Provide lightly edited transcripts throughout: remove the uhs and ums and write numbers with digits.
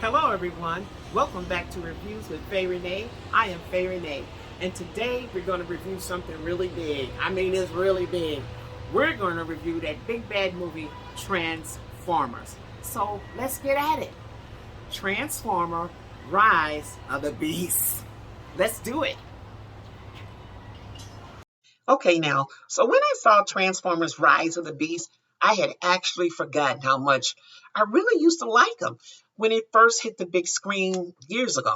Hello everyone, welcome back to Reviews with Faye Renee. I am Faye Renee, and today we're going to review something really big. I mean, it's really big. We're going to review that big bad movie, Transformers. So let's get at it. Transformer, Rise of the Beast. Let's do it. Okay, now, so when I saw Transformers Rise of the Beast, I had actually forgotten how much I really used to like them when it first hit the big screen years ago.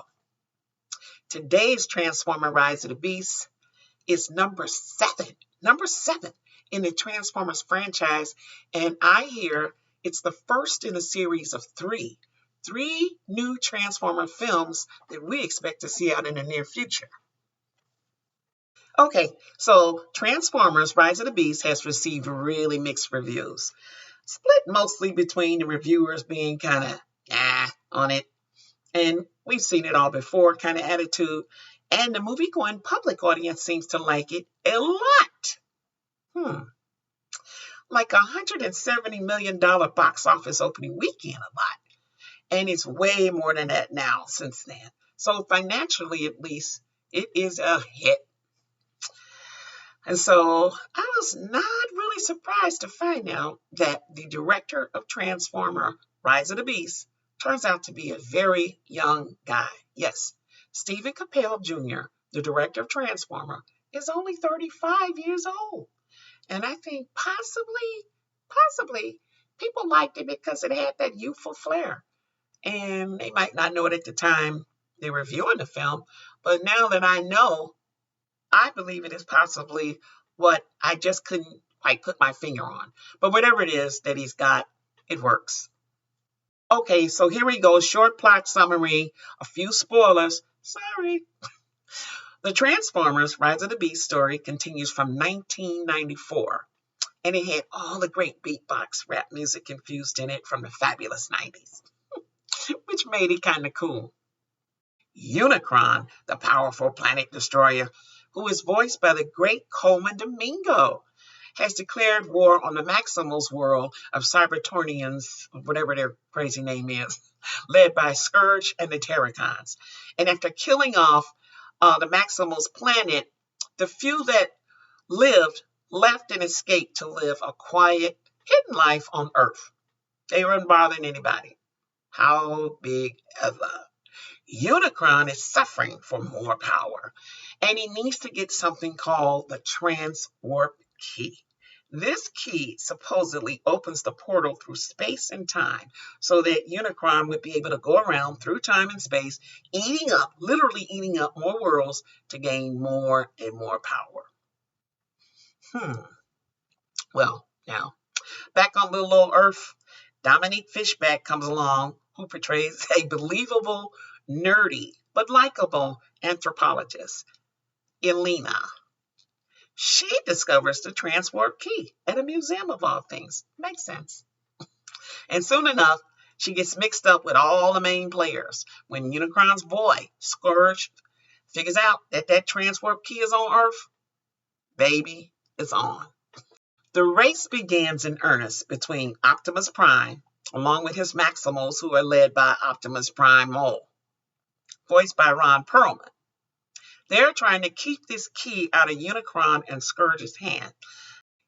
Today's Transformer Rise of the Beast is number seven in the Transformers franchise, and I hear it's the first in a series of three new Transformer films that we expect to see out in the near future. Okay, so Transformers Rise of the Beast has received really mixed reviews, split mostly between the reviewers being kind of on it, and we've seen it all before kind of attitude, and the movie-going public audience seems to like it a lot. Like $170 million box office opening weekend a lot, and it's way more than that now since then. So financially, at least, it is a hit. And so I was not really surprised to find out that the director of Transformer Rise of the Beast turns out to be a very young guy. Yes, Stephen Capel Jr., the director of Transformer, is only 35 years old. And I think possibly, people liked it because it had that youthful flair. And they might not know it at the time they were viewing the film, but now that I know, I believe it is possibly what I just couldn't quite put my finger on. But whatever it is that he's got, it works. Okay, so here we go. Short plot summary, a few spoilers. Sorry. The Transformers Rise of the Beast story continues from 1994. And it had all the great beatbox rap music infused in it from the fabulous 90s, which made it kind of cool. Unicron, the powerful planet destroyer, who is voiced by the great Coleman Domingo, has declared war on the Maximals world of Cybertronians, whatever their crazy name is, led by Scourge and the Terracons. And after killing off the Maximals planet, the few that lived left and escaped to live a quiet, hidden life on Earth. They weren't bothering anybody. How big ever. Unicron is suffering for more power, and he needs to get something called the Transwarp Key. This key supposedly opens the portal through space and time so that Unicron would be able to go around through time and space, literally eating up more worlds to gain more and more power. Well, now, back on little old Earth, Dominique Fishback comes along, who portrays a believable, nerdy, but likable anthropologist, Elena. She discovers the Transwarp Key at a museum of all things. Makes sense. And soon enough, she gets mixed up with all the main players. When Unicron's boy, Scourge, figures out that Transwarp Key is on Earth, baby, it's on. The race begins in earnest between Optimus Prime, along with his Maximals, who are led by Optimus Prime Mole, voiced by Ron Perlman. They're trying to keep this key out of Unicron and Scourge's hand.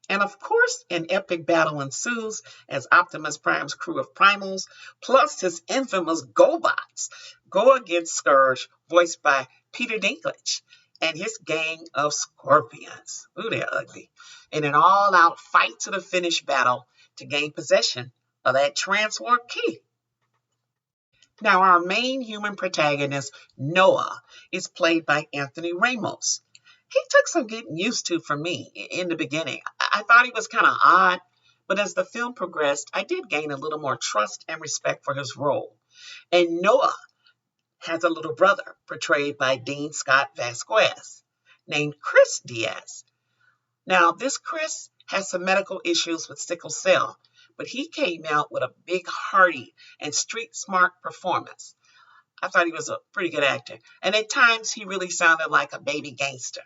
And of course, an epic battle ensues as Optimus Prime's crew of primals, plus his infamous GoBots, go against Scourge, voiced by Peter Dinklage, and his gang of scorpions. Ooh, they're ugly. In an all-out fight to the finish battle to gain possession of that Transwarp Key. Now, our main human protagonist, Noah, is played by Anthony Ramos. He took some getting used to for me in the beginning. I thought he was kind of odd, but as the film progressed, I did gain a little more trust and respect for his role. And Noah has a little brother, portrayed by Dean Scott Vasquez, named Chris Diaz. Now, this Chris has some medical issues with sickle cell, but he came out with a big, hearty, and street-smart performance. I thought he was a pretty good actor, and at times he really sounded like a baby gangster.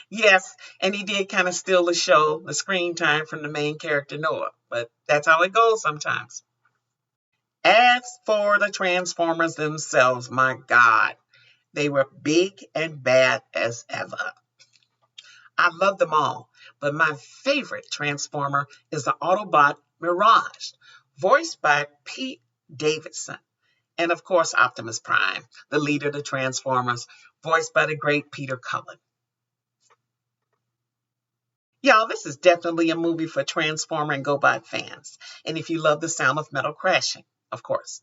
Yes, and he did kind of steal the screen time from the main character, Noah, but that's how it goes sometimes. As for the Transformers themselves, my God, they were big and bad as ever. I love them all, but my favorite Transformer is the Autobot Mirage, voiced by Pete Davidson. And of course, Optimus Prime, the leader of the Transformers, voiced by the great Peter Cullen. Y'all, this is definitely a movie for Transformer and GoBot fans. And if you love the sound of metal crashing, of course.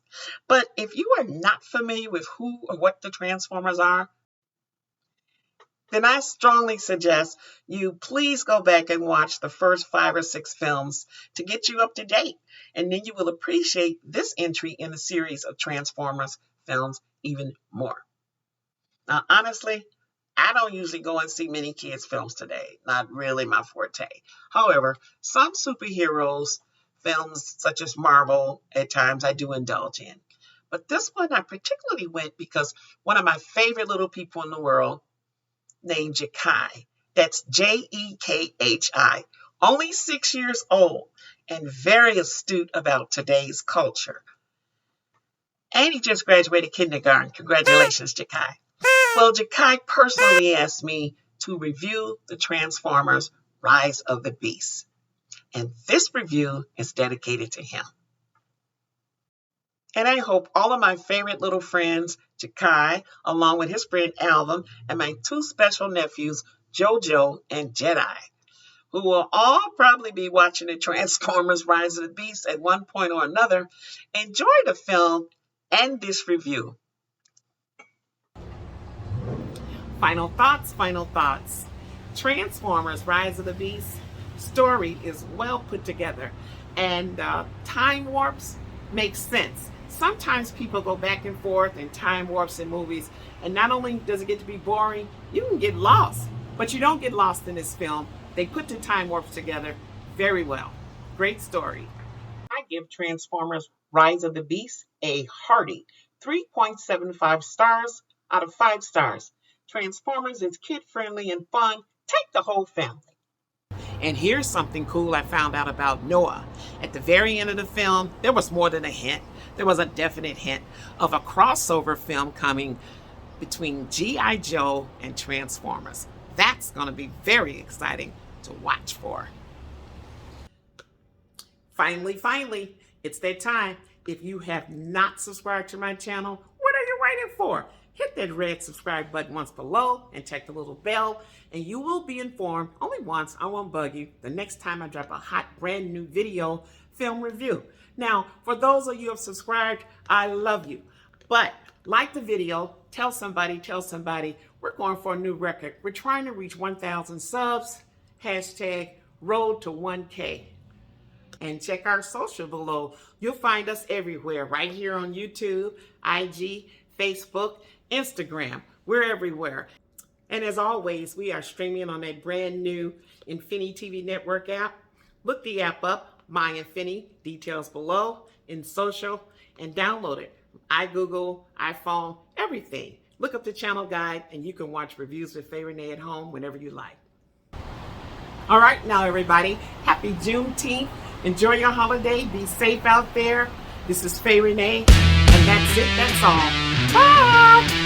But if you are not familiar with who or what the Transformers are, then I strongly suggest you please go back and watch the first 5 or 6 films to get you up to date. And then you will appreciate this entry in the series of Transformers films even more. Now, honestly, I don't usually go and see many kids' films today. Not really my forte. However, some superheroes films, such as Marvel, at times I do indulge in. But this one I particularly went because one of my favorite little people in the world, named Jekhi, that's Jekhi, only 6 years old and very astute about today's culture. And he just graduated kindergarten. Congratulations, Jekhi. Well, Jekhi personally asked me to review the Transformers Rise of the Beast. And this review is dedicated to him. And I hope all of my favorite little friends, Jekhi, along with his friend Alvin, and my 2 special nephews, Jojo and Jedi, who will all probably be watching the Transformers Rise of the Beast at one point or another, enjoy the film and this review. Final thoughts. Transformers Rise of the Beast story is well put together, and time warps make sense. Sometimes people go back and forth in time warps in movies, and not only does it get to be boring, you can get lost. But you don't get lost in this film. They put the time warps together very well. Great story. I give Transformers Rise of the Beast a hearty 3.75 stars out of 5 stars. Transformers is kid-friendly and fun. Take the whole family. And here's something cool I found out about Noah. At the very end of the film, there was more than a hint. There was a definite hint of a crossover film coming between G.I. Joe and Transformers. That's going to be very exciting to watch for. Finally, it's that time. If you have not subscribed to my channel, what are you waiting for? Hit that red subscribe button once below and check the little bell, and you will be informed only once. I won't bug you the next time I drop a hot brand new video film review. Now, for those of you who have subscribed, I love you. But like the video, tell somebody, we're going for a new record. We're trying to reach 1,000 subs, hashtag road to 1K. And check our social below. You'll find us everywhere, right here on YouTube, IG, Facebook, Instagram. We're everywhere. And as always, we are streaming on that brand new Infini TV network app. Look the app up, My Infini, details below, in social, and download it. Google, iPhone, everything. Look up the channel guide, and you can watch reviews with Faye Renee at home whenever you like. All right, now everybody, happy Juneteenth. Enjoy your holiday. Be safe out there. This is Faye Renee, and that's it. That's all. Bye.